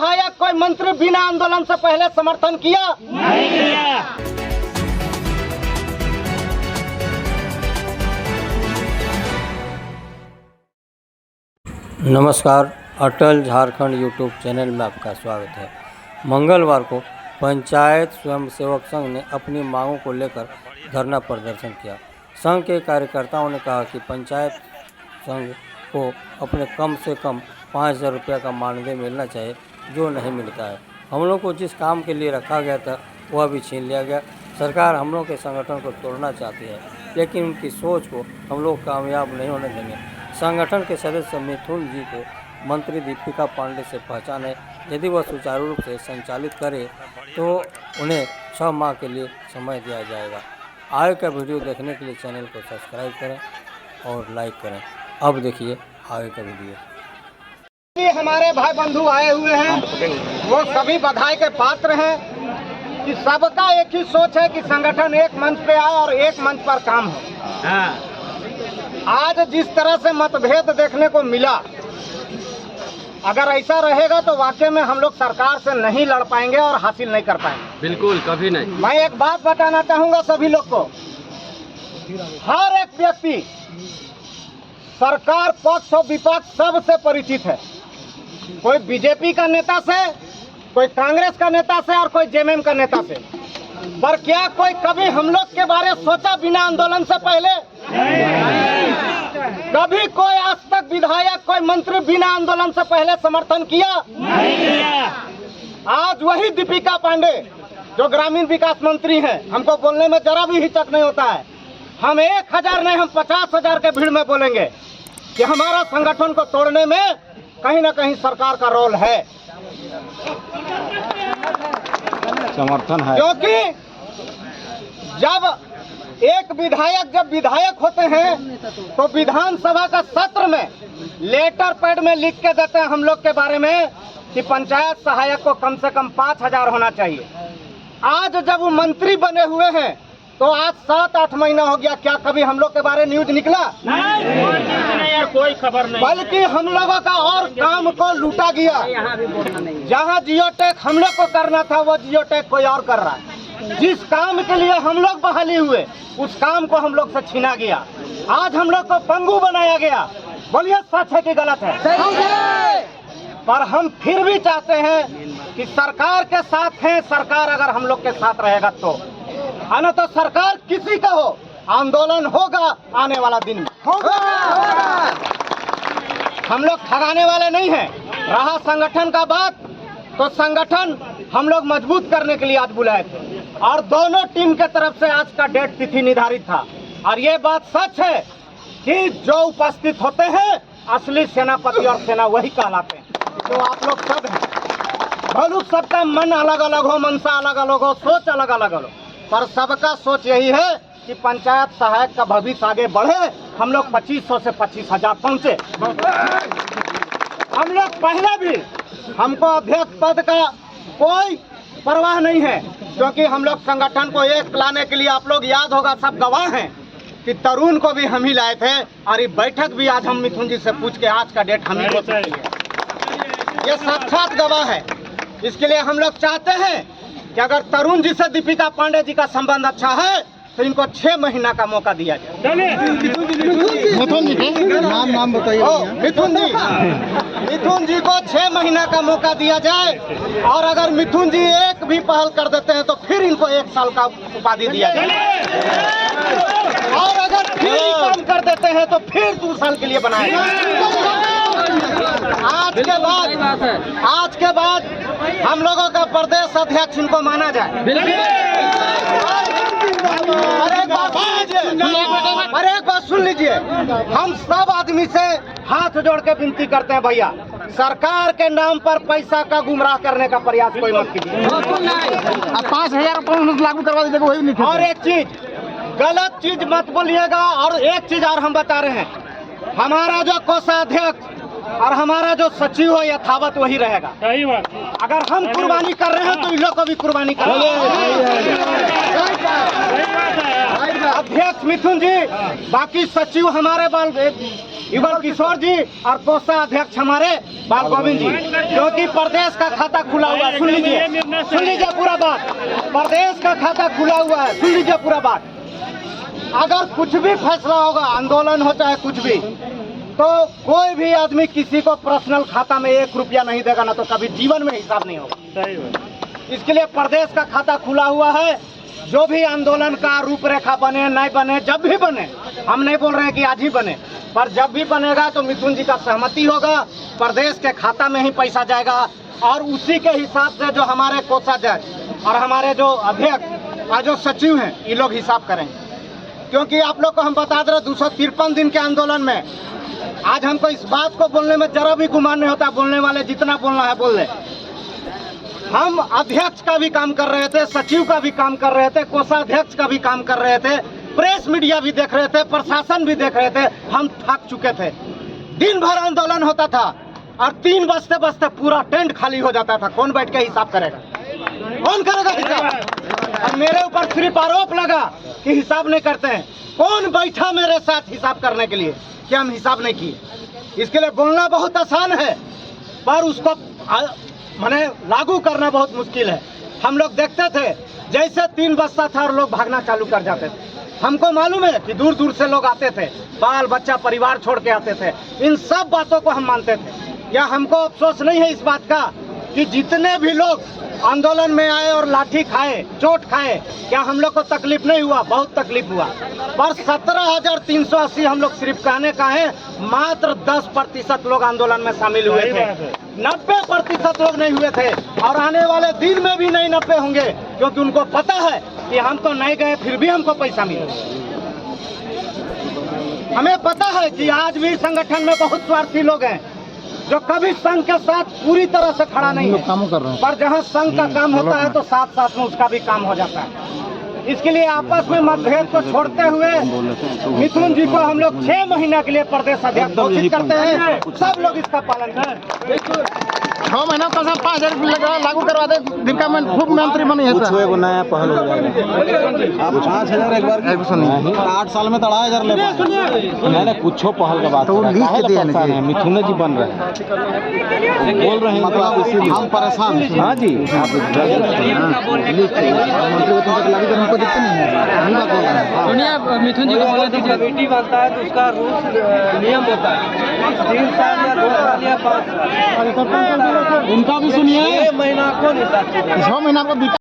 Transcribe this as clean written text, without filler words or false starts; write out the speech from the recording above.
विधायक कोई मंत्री बिना आंदोलन से पहले समर्थन किया? नहीं किया। नमस्कार, अटल झारखंड यूट्यूब चैनल में आपका स्वागत है। मंगलवार को पंचायत स्वयंसेवक संघ ने अपनी मांगों को लेकर धरना प्रदर्शन किया। संघ के कार्यकर्ताओं ने कहा कि पंचायत संघ को अपने कम से कम 5,000 रुपये का मानदेय मिलना चाहिए, जो नहीं मिलता है। हम लोग को जिस काम के लिए रखा गया था वह भी छीन लिया गया। सरकार हम लोग के संगठन को तोड़ना चाहती है, लेकिन उनकी सोच को हम लोग कामयाब नहीं होने देंगे। संगठन के सदस्य मिथुन जी को मंत्री दीपिका पांडे से पहचान है। यदि वह सुचारू रूप से संचालित करे तो उन्हें 6 माह के लिए समय दिया जाएगा। आगे का वीडियो देखने के लिए चैनल को सब्सक्राइब करें और लाइक करें। अब देखिए आगे का वीडियो। हमारे भाई बंधु आए हुए हैं, वो सभी बधाई के पात्र हैं कि सबका एक ही सोच है कि संगठन एक मंच पे आए और एक मंच पर काम हो। आज जिस तरह से मतभेद देखने को मिला, अगर ऐसा रहेगा तो वाकई में हम लोग सरकार से नहीं लड़ पाएंगे और हासिल नहीं कर पाएंगे। बिल्कुल कभी नहीं। मैं एक बात बताना चाहूंगा सभी लोग को, हर एक व्यक्ति सरकार पक्ष और विपक्ष सबसे परिचित है। कोई बीजेपी का नेता से, कोई कांग्रेस का नेता से और कोई जेएमएम का नेता से। पर क्या कोई कभी हम लोग के बारे सोचा बिना आंदोलन से पहले? कभी कोई आज तक विधायक कोई मंत्री बिना आंदोलन से पहले समर्थन किया? नहीं किया। आज वही दीपिका पांडे जो ग्रामीण विकास मंत्री हैं, हमको बोलने में जरा भी हिचक नहीं होता है। हम 1,000 नहीं, हम 50,000 के भीड़ में बोलेंगे कि हमारा संगठन को तोड़ने में कहीं ना कहीं सरकार का रोल है, समर्थन है। क्योंकि जब विधायक होते हैं तो विधानसभा का सत्र में लेटर पैड में लिख के देते हैं हम लोग के बारे में कि पंचायत सहायक को कम से कम 5,000 होना चाहिए। आज जब वो मंत्री बने हुए हैं तो आज 7-8 महीना हो गया, क्या कभी हम लोग के बारे न्यूज निकला? नहीं, कोई खबर नहीं। बल्कि हम लोगों का और काम को लूटा गया। जहां जियोटेक हम लोग को करना था वो जियोटेक कोई और कर रहा है। जिस काम के लिए हम लोग बहाली हुए उस काम को हम लोग से छीना गया। आज हम लोग को पंगु बनाया गया। बोलिए सच है कि गलत है? सही है। पर हम फिर भी चाहते हैं कि सरकार के साथ हैं, सरकार अगर हम लोग के साथ रहेगा तो, है ना, तो सरकार किसी का हो, आंदोलन होगा आने वाला दिन में होगा। हम लोग ठगाने वाले नहीं हैं। रहा संगठन का बात, तो संगठन हम लोग मजबूत करने के लिए आज बुलाए थे और दोनों टीम के तरफ से आज का डेट तिथि निर्धारित था। और ये बात सच है कि जो उपस्थित होते हैं असली सेनापति और सेना वही कहलाते हैं, जो आप लोग सब हैं। भले सबका मन अलग अलग हो, मनसा अलग अलग हो, सोच अलग अलग हो, पर सबका सोच यही है कि पंचायत सहायक का भविष्य आगे बढ़े। हम लोग 2500 से 25,000 पहुंचे। हम लोग पहले भी, हमको अध्यक्ष पद का कोई परवाह नहीं है, क्योंकि हम लोग संगठन को एक लाने के लिए, आप लोग याद होगा, सब गवाह हैं कि तरुण को भी हम ही लाए थे और ये बैठक भी आज हम मिथुन जी से पूछ के आज का डेट हम ही को सकते हैं। ये साक्षात गवाह है। इसके लिए हम लोग चाहते हैं कि अगर तरुण जी से दीपिका पांडे जी का संबंध अच्छा है तो इनको 6 महीना का मौका दिया जाए। मिथुन जी नाम बताइए। मिथुन जी को 6 महीना का मौका दिया जाए और अगर मिथुन जी एक भी पहल कर देते हैं तो फिर इनको 1 साल का उपाधि दिया जाए और अगर फिर काम कर देते हैं तो फिर 2 साल के लिए बनाया जाए। आज के बाद हम लोगों का प्रदेश अध्यक्ष इनको माना जाए। और एक बात सुन लीजिए, हम सब आदमी से हाथ जोड़ के विनती करते हैं, भैया सरकार के नाम पर पैसा का गुमराह करने का प्रयास कोई मत कीजिए। 5,000 रुपये लागू करवा दीजिएगा, वही नहीं। और एक चीज, गलत चीज मत बोलिएगा। और एक चीज और हम बता रहे हैं, हमारा जो कोषाध्यक्ष और हमारा जो सचिव हो यथावत वही रहेगा। सही बात। अगर हम कुर्बानी कर रहे हैं तो इन लोग को भी कुर्बानी कर रहे हैं। अध्यक्ष मिथुन जी, बाकी सचिव हमारे युगल किशोर जी और कोषा अध्यक्ष हमारे बाल गोविंद जी, क्योंकि प्रदेश का खाता खुला हुआ है। सुन लीजिए पूरा बात, प्रदेश का खाता खुला हुआ है, सुन लीजिए पूरा बात। अगर कुछ भी फैसला होगा, आंदोलन हो चाहे कुछ भी, तो कोई भी आदमी किसी को पर्सनल खाता में 1 रुपया नहीं देगा, ना तो कभी जीवन में हिसाब नहीं होगा। इसके लिए प्रदेश का खाता खुला हुआ है। जो भी आंदोलन का रूपरेखा बने नहीं बने, जब भी बने, हम नहीं बोल रहे हैं कि आज ही बने, पर जब भी बनेगा तो मिथुन जी का सहमति होगा, प्रदेश के खाता में ही पैसा जाएगा और उसी के हिसाब से जो हमारे कोषाध्यक्ष और हमारे जो अध्यक्ष और जो सचिव हैं, ये लोग हिसाब करेंगे। क्योंकि आप लोग को हम बता दे रहे 253 दिन के आंदोलन में आज हमको इस बात को बोलने में जरा भी गुमान नहीं होता। बोलने वाले जितना बोलना है बोल ले। हम अध्यक्ष का भी काम कर रहे थे, सचिव का भी काम कर रहे थे, कोषाध्यक्ष का भी काम कर रहे थे, प्रेस मीडिया भी देख रहे थे, प्रशासन भी देख रहे थे। हम थक चुके थे। दिन भर आंदोलन होता था और 3 बजते बजते पूरा टेंट खाली हो जाता था। कौन बैठ के हिसाब करेगा? कौन करेगा हिसाब? और मेरे ऊपर सिर्फ आरोप लगा कि हिसाब नहीं करते हैं। कौन बैठा मेरे साथ हिसाब करने के लिए कि हम हिसाब नहीं किए? इसके लिए बोलना बहुत आसान है, पर उसको माने लागू करना बहुत मुश्किल है। हम लोग देखते थे जैसे 3 बजता था और लोग भागना चालू कर जाते थे। हमको मालूम है कि दूर दूर से लोग आते थे, बाल बच्चा परिवार छोड़ के आते थे। इन सब बातों को हम मानते थे। या हमको अफसोस नहीं है इस बात का कि जितने भी लोग आंदोलन में आए और लाठी खाए, चोट खाए, क्या हम लोग को तकलीफ नहीं हुआ? बहुत तकलीफ हुआ। पर 17,380 हम लोग सिर्फ कहने का है, मात्र 10% लोग आंदोलन में शामिल हुए थे। 90% लोग नहीं हुए थे और आने वाले दिन में भी नहीं 90 होंगे, क्योंकि उनको पता है कि हम तो नहीं गए फिर भी हमको पैसा मिले। हमें पता है कि आज भी संगठन में बहुत स्वार्थी लोग हैं जो कभी संघ के साथ पूरी तरह से खड़ा नहीं है, काम कर रहे हैं। पर जहां संघ का काम होता है तो साथ साथ में उसका भी काम हो जाता है। इसके लिए आपस में मतभेद को छोड़ते हुए मिथुन जी को हम लोग 6 महीना के लिए प्रदेश अध्यक्ष घोषित करते हैं। सब लोग इसका पालन करें। 6 महीना तो 5,000 रुपये लागू करवा दे। दिन का मैं खूब मंत्री बनी है सर। एगो नया पहल हो जाएगा। आप 5,000 एक बार की 8 साल में तो 2,500 ले पाए। मैंने कुछ पहल का बात तो लिख दिया है। मिथुन जी बन रहे हैं, बोल रहे हैं, मतलब इसीलिए हम परेशान हैं। हाँ जी, हमको दिक्कत नहीं है। सुनिए, मिथुन जी को बोले तो कमेटी बनता है तो उसका रूल्स नियम होता है 3 साल या 2 साल या 5 साल। उनका भी सुनिए। 6 महीना को नहीं 6 महीना को